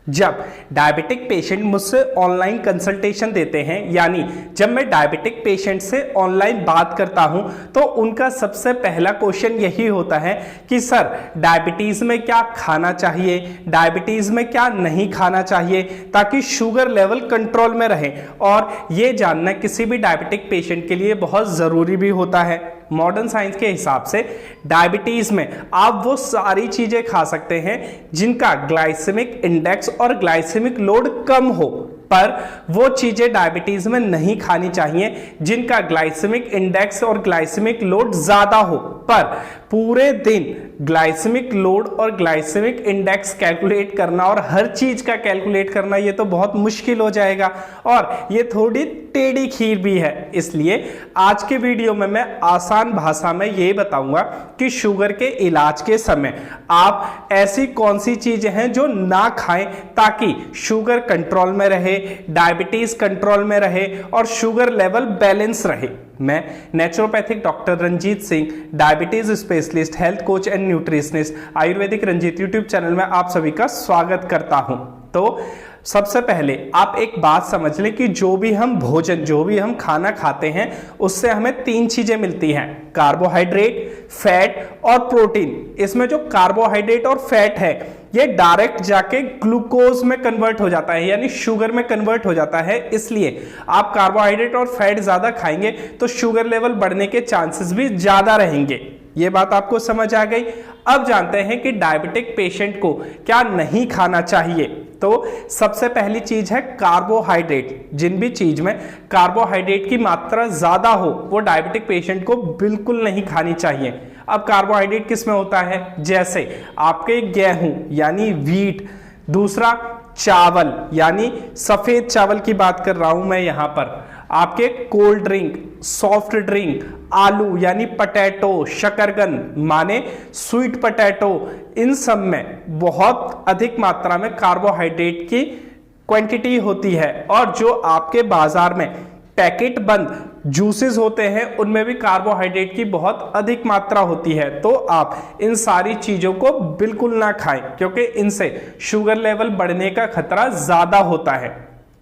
जब diabetic patient मुझसे online consultation देते हैं, यानी जब मैं डायबिटिक पेशेंट से ऑनलाइन बात करता हूं, तो उनका सबसे पहला क्वेश्चन यही होता है कि सर डायबिटीज में क्या खाना चाहिए, डायबिटीज में क्या नहीं खाना चाहिए ताकि शुगर लेवल कंट्रोल में रहे। और ये जानना किसी भी डायबिटिक पेशेंट के लिए बहुत ज़रूरी भी होता है। मॉडर्न साइंस के हिसाब से डायबिटीज में आप वो सारी चीजें खा सकते हैं जिनका ग्लाइसेमिक इंडेक्स और ग्लाइसेमिक लोड कम हो, पर वो चीजें डायबिटीज में नहीं खानी चाहिए जिनका ग्लाइसेमिक इंडेक्स और ग्लाइसेमिक लोड ज्यादा हो। पर पूरे दिन ग्लाइसेमिक लोड और ग्लाइसेमिक इंडेक्स कैलकुलेट करना और हर चीज का कैलकुलेट करना ये तो बहुत मुश्किल हो जाएगा और ये थोड़ी टेढ़ी खीर भी है। इसलिए आज के वीडियो में मैं आसान भाषा में ये बताऊंगा कि शुगर के इलाज के समय आप ऐसी कौन सी चीजें हैं जो ना खाएं ताकि शुगर कंट्रोल में रहे, डायबिटीज कंट्रोल में रहे और शुगर लेवल बैलेंस रहे। मैं naturopathic doctor Ranjit Singh, diabetes specialist, health coach and nutritionist, Ayurvedic Ranjit YouTube channel में आप सभी का स्वागत करता हूं। तो सबसे पहले आप एक बात समझ लें कि जो भी हम भोजन, जो भी हम खाना खाते हैं उससे हमें तीन चीजें मिलती हैं, कार्बोहाइड्रेट, फैट और प्रोटीन। इसमें जो कार्बोहाइड्रेट और फैट है ये डायरेक्ट जाके ग्लूकोज में कन्वर्ट हो जाता है, यानी शुगर में कन्वर्ट हो जाता है। इसलिए आप कार्बोहाइड्रेट और फैट ज्यादा खाएंगे तो शुगर लेवल बढ़ने के चांसेस भी ज्यादा रहेंगे। ये बात आपको समझ आ गई। अब जानते हैं कि डायबिटिक पेशेंट को क्या नहीं खाना चाहिए। तो सबसे पहली चीज है कार्बोहाइड्रेट। जिन भी चीज में कार्बोहाइड्रेट की मात्रा ज्यादा हो वो डायबिटिक पेशेंट को बिल्कुल नहीं खानी चाहिए। अब कार्बोहाइड्रेट किस में होता है, जैसे आपके गेहूं यानी व्हीट, दूसरा चावल यानी सफेद चावल की बात कर रहा हूं मैं यहां पर, आपके कोल्ड ड्रिंक, सॉफ्ट ड्रिंक, आलू यानी पटेटो, शकरकंद माने स्वीट पटेटो, इन सब में बहुत अधिक मात्रा में कार्बोहाइड्रेट की क्वांटिटी होती है। और जो आपके बाजार में पैकेट बंद जूसेस होते हैं उनमें भी कार्बोहाइड्रेट की बहुत अधिक मात्रा होती है। तो आप इन सारी चीजों को बिल्कुल ना खाएं क्योंकि इनसे शुगर लेवल बढ़ने का खतरा ज्यादा होता है।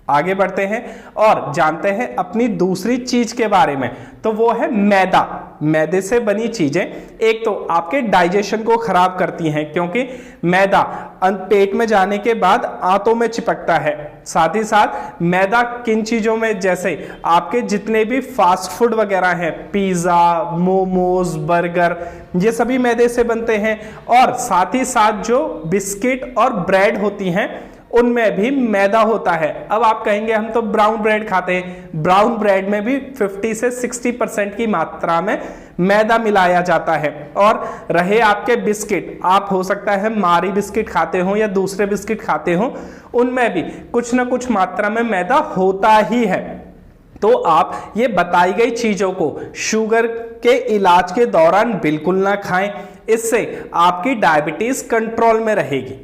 आगे बढ़ते हैं और जानते हैं अपनी दूसरी चीज के बारे में, तो वो है मैदा। मैदे से बनी चीजें एक तो आपके डाइजेशन को खराब करती हैं क्योंकि मैदा पेट में जाने के बाद आंतों में चिपकता है। साथ ही साथ मैदा किन चीजों में, जैसे आपके जितने भी फास्ट फूड वगैरह हैं, पिज्जा, मोमोज, बर्गर, ये सभी मैदे से बनते हैं। और साथ ही साथ जो बिस्किट और ब्रेड होती हैं उनमें भी मैदा होता है। अब आप कहेंगे हम तो ब्राउन ब्रेड खाते हैं, ब्राउन ब्रेड में भी 50 से 60% की मात्रा में मैदा मिलाया जाता है। और रहे आपके बिस्किट, आप हो सकता है मारी बिस्किट खाते हो या दूसरे बिस्किट खाते हो, उनमें भी कुछ ना कुछ मात्रा में मैदा होता ही है। तो आप ये बताई गई चीजों को शुगर के इलाज के दौरान बिल्कुल ना खाएं, इससे आपकी डायबिटीज कंट्रोल में रहेगी।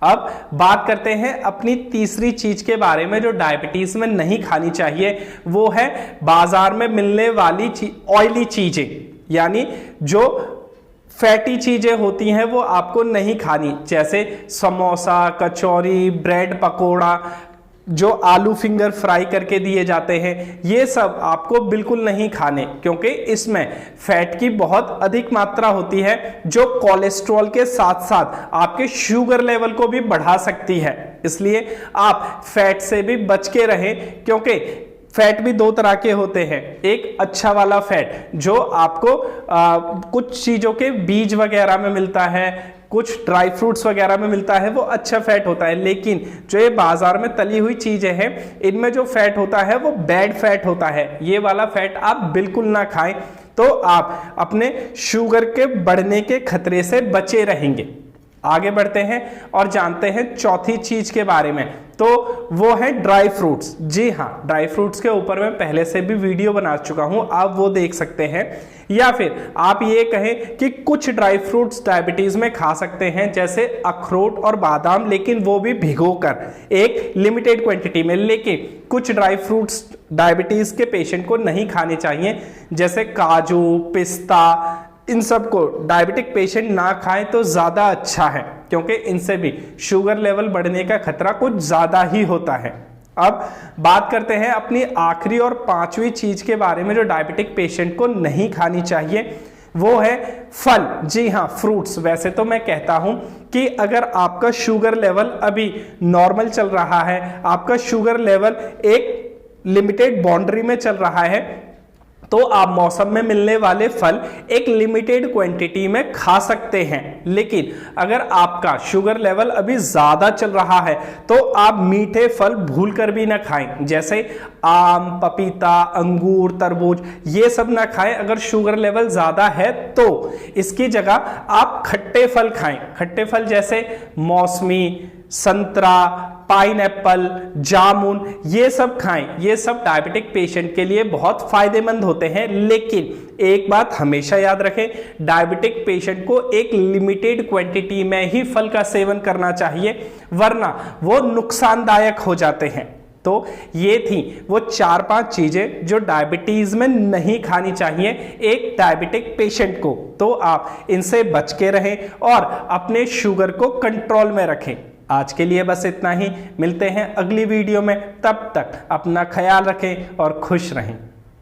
अब बात करते हैं अपनी तीसरी चीज के बारे में जो डायबिटीज में नहीं खानी चाहिए, वो है बाजार में मिलने वाली ऑयली चीजें, यानी जो फैटी चीजें होती हैं वो आपको नहीं खानी, जैसे समोसा, कचौरी, ब्रेड पकोड़ा, जो आलू फिंगर फ्राई करके दिए जाते हैं, ये सब आपको बिल्कुल नहीं खाने क्योंकि इसमें फैट की बहुत अधिक मात्रा होती है जो कोलेस्ट्रॉल के साथ साथ आपके शुगर लेवल को भी बढ़ा सकती है। इसलिए आप फैट से भी बच के रहें क्योंकि फैट भी दो तरह के होते हैं। एक अच्छा वाला फैट जो आपको कुछ चीजों के बीज वगैरह में मिलता है, कुछ ड्राई फ्रूट्स वगैरह में मिलता है, वो अच्छा फैट होता है। लेकिन जो ये बाजार में तली हुई चीजें हैं इनमें जो फैट होता है वो बैड फैट होता है। ये वाला फैट आप बिल्कुल ना खाएं तो आप अपने शुगर के बढ़ने के खतरे से बचे रहेंगे। आगे बढ़ते हैं और जानते हैं चौथी चीज के बारे में, तो वो है ड्राई फ्रूट्स। जी हाँ, ड्राई फ्रूट्स के ऊपर मैं पहले से भी वीडियो बना चुका हूं, आप वो देख सकते हैं। या फिर आप ये कहें कि कुछ ड्राई फ्रूट्स डायबिटीज में खा सकते हैं, जैसे अखरोट और बादाम, लेकिन वो भी भिगोकर एक लिमिटेड क्वांटिटी में। लेकिन कुछ ड्राई फ्रूट्स डायबिटीज के पेशेंट को नहीं खाने चाहिए, जैसे काजू, पिस्ता, इन सब को डायबिटिक पेशेंट ना खाएं तो ज़्यादा अच्छा है, क्योंकि इनसे भी शुगर लेवल बढ़ने का खतरा कुछ ज़्यादा ही होता है। अब बात करते हैं अपनी आखिरी और पांचवी चीज के बारे में जो डायबिटिक पेशेंट को नहीं खानी चाहिए, वो है फल। जी हाँ, फ्रूट्स। वैसे तो मैं कहता हूं कि अगर आपका शुगर लेवल अभी नॉर्मल चल रहा है, आपका शुगर लेवल एक लिमिटेड बाउंड्री में चल रहा है, तो आप मौसम में मिलने वाले फल एक लिमिटेड क्वांटिटी में खा सकते हैं। लेकिन अगर आपका शुगर लेवल अभी ज्यादा चल रहा है तो आप मीठे फल भूल कर भी ना खाएं, जैसे आम, पपीता, अंगूर, तरबूज, ये सब ना खाएं अगर शुगर लेवल ज्यादा है तो। इसकी जगह आप खट्टे फल खाएं। खट्टे फल जैसे मौसमी, संतरा, पाइनएप्पल, जामुन, ये सब खाएं। ये सब डायबिटिक पेशेंट के लिए बहुत फायदेमंद होते हैं। लेकिन एक बात हमेशा याद रखें, डायबिटिक पेशेंट को एक लिमिटेड क्वांटिटी में ही फल का सेवन करना चाहिए, वरना वो नुकसानदायक हो जाते हैं। तो ये थी वो 4-5 चीजें जो डायबिटीज में नहीं खानी चाहिए एक डायबिटिक पेशेंट को। तो आप इनसे बच के रहें और अपने शुगर को कंट्रोल में रखें। आज के लिए बस इतना ही, मिलते हैं अगली वीडियो में। तब तक अपना ख्याल रखें और खुश रहें।